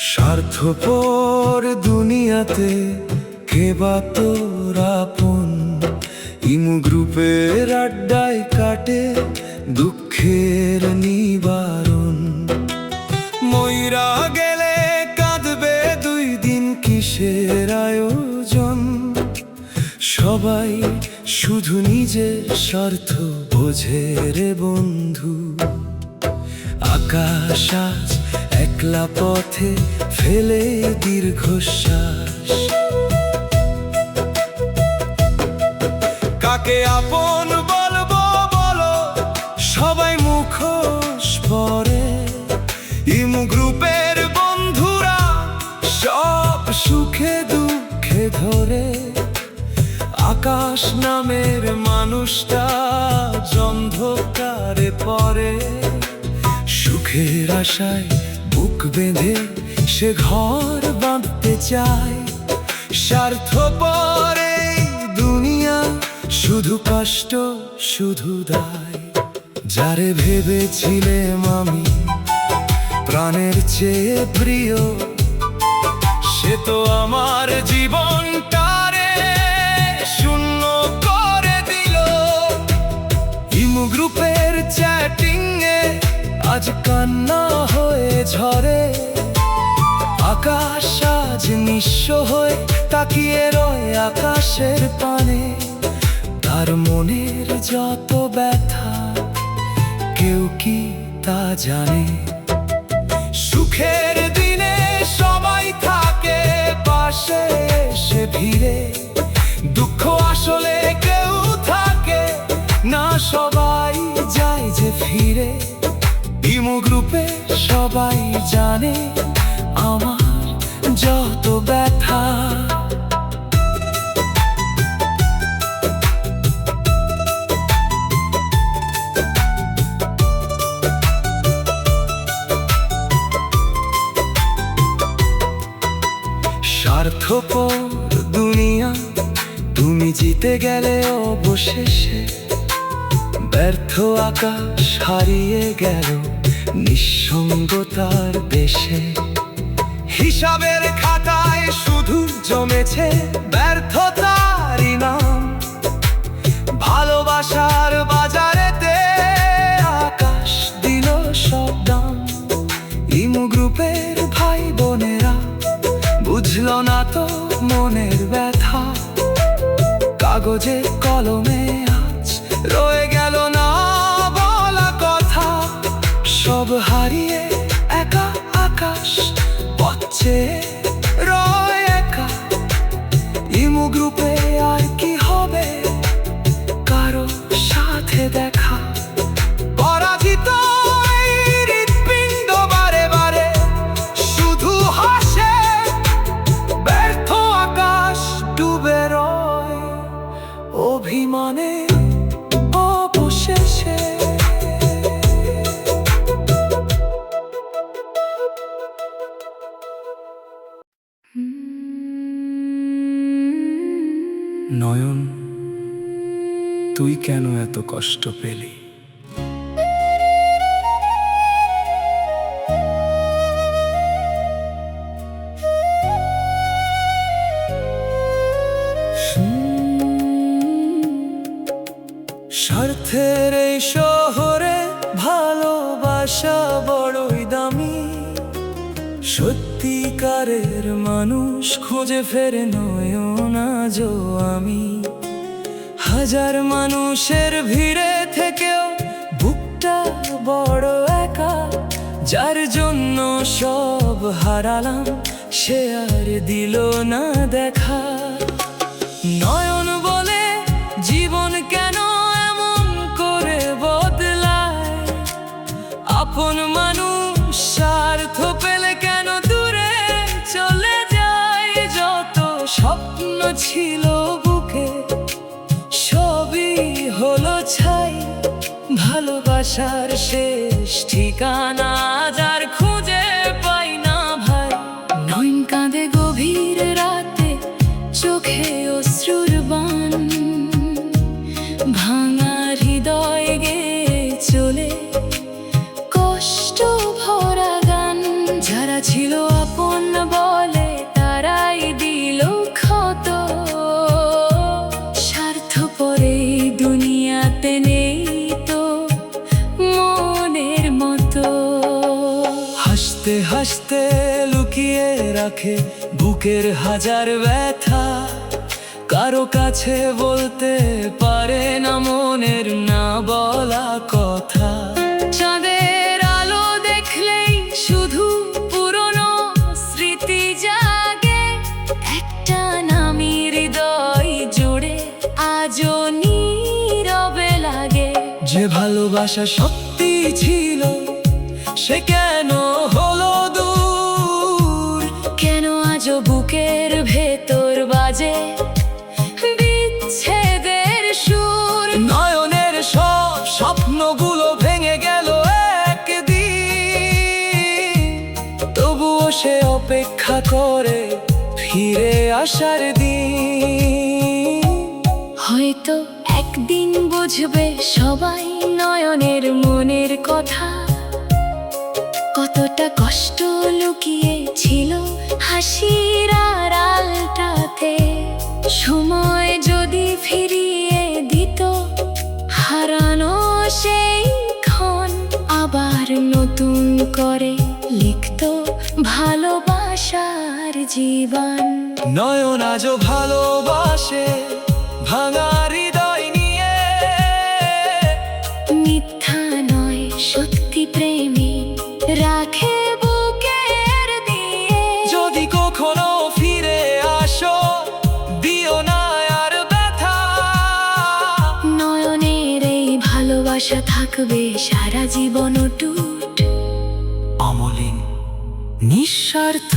স্বার্থপর দুনিয়াতে কে বা তোর আপন? ইমু গ্রুপের আড্ডায় কাটে দুঃখের নিবারণ। মইরা গেলে কাঁদবে 2 দিন, কিসের আয়োজন? সবাই শুধু নিজের স্বার্থ বোঝে রে বন্ধু। আকাশ আজ একলা পথে ফেলে দীর্ঘশ্বাস। কাকে আপন বলবো বলো, সবাই মুখোশ পরে। ইমু গ্রুপের বন্ধুরা সব সুখে দুঃখে ধরে। আকাশ নামের মানুষটা অন্ধকারে পড়ে। সুখের আশায় বুক বেঁধে সে ঘর বাঁধতে চায়। স্বার্থপর এই দুনিয়া, শুধু কষ্ট শুধু দায়। যারে ভেবেছিলাম আমি প্রাণের চেয়ে প্রিয়, সে তো আমার জীবনটারে শূন্য করে দিল। ইমু গ্রুপের চ্যাটিং এ আজ কান্না হয়ে ঝরে। আকাশ আজ নিঃস্ব হয়ে তাকিয়ে রয় আকাশের পানে। তার মনের যত ব্যথা কেউ কি তা জানে? সুখের দিনে সবাই থাকে পাশে এসে ভিড়ে। দুঃখ আসলে কেউ থাকে না, সবাই যায় যে ফিরে। ইমু গ্রুপে সবাই জানে আমার যত ব্যথা। স্বার্থপর দুনিয়া, তুমি জিতে গেলে অবশেষে। ব্যর্থ আকাশ হারিয়ে গেল নিঃসঙ্গতার দেশে। হিসাবের খাতায় শুধু জমেছে ব্যর্থতারই নাম। ভালোবাসার বাজারেতে আকাশ দিল সব দাম। ইমু গ্রুপের ভাই বোনেরা বুঝলো না তো মনের ব্যথা। কাগজে কলমে আজ রয়ে গেল না বলা কথা। সব হারিয়ে একা আকাশ পথে রয় একা। ইমু গ্রুপে আর কি হবে কারো সাথে দেখা? পরাজিত এই হৃৎপিণ্ড বারে বারে শুধু হাসে। ব্যর্থ আকাশ ডুবে রয় অভিমানে অবশেষে। নয়ন, তুই কেন এত কষ্ট পেলি? স্বার্থের এই শহরে ভালোবাসা বড়ই দামি। সত্যিকারের মানুষ খুঁজে ফেরে নয়ন আজও আমি। হাজার মানুষের ভিড়ে থেকেও বুকটা বড় একা। যার জন্য সব হারালাম সে আর দিল না দেখা। নয়ন বলে জীবন কেন এমন করে বদলায়? আপন মানুষ স্বার্থ পেলে কেন দূরে চলে যায়? যত স্বপ্ন ছিল বুকে সবই হলো ছাই। ভালোবাসার শেষ ঠিকানা যার খুঁজে পাই না ভাই। নয়ন কাঁদে গভীর রাতে, চোখে অশ্রুর বান। ভাঙা হৃদয় গেয়ে চলে কষ্ট ভরা গান। যারা ছিল আপন হাসতে হাসতে লুকিয়ে রাখে বুকের হাজার ব্যথা, কারো কাছে বলতে পারে না মনের না বলা কথা। চাঁদের আলো দেখলেই শুধু পুরনো স্মৃতি জাগে, একটা নামই হৃদয় জুড়ে আজও নীরবে লাগে। যে ভালোবাসা সত্যি ছিল সে কেন হলো দূর, কেন আজও বুকের ভেতর বাজে বিচ্ছেদের সুর। নয়নের সব স্বপ্নগুলো ভেঙে গেল একদিন, তবুও সে অপেক্ষা করে ফিরে আসার দিন। হয়তো একদিন বুঝবে সবাই নয়নের মনের কথা, কতটা কষ্ট লুকিয়ে ছিল হাসির আড়ালটাতে। সময় যদি ফিরিয়ে দিত হারানো সেই ক্ষণ, আবার নতুন করে লিখতো ভালোবাসার জীবন। নয়ন আজও ভালোবাসে ভাঙা হৃদয় নিয়ে, মিথ্যা নয় সত্যি প্রেমী রাখে বুকের দিয়ে। যদি কখনো ফিরে আসো দিও না আর ব্যথা, নয়নের এই ভালোবাসা থাকবে সারা জীবন অটুট, অমলিন, নিঃস্বার্থ।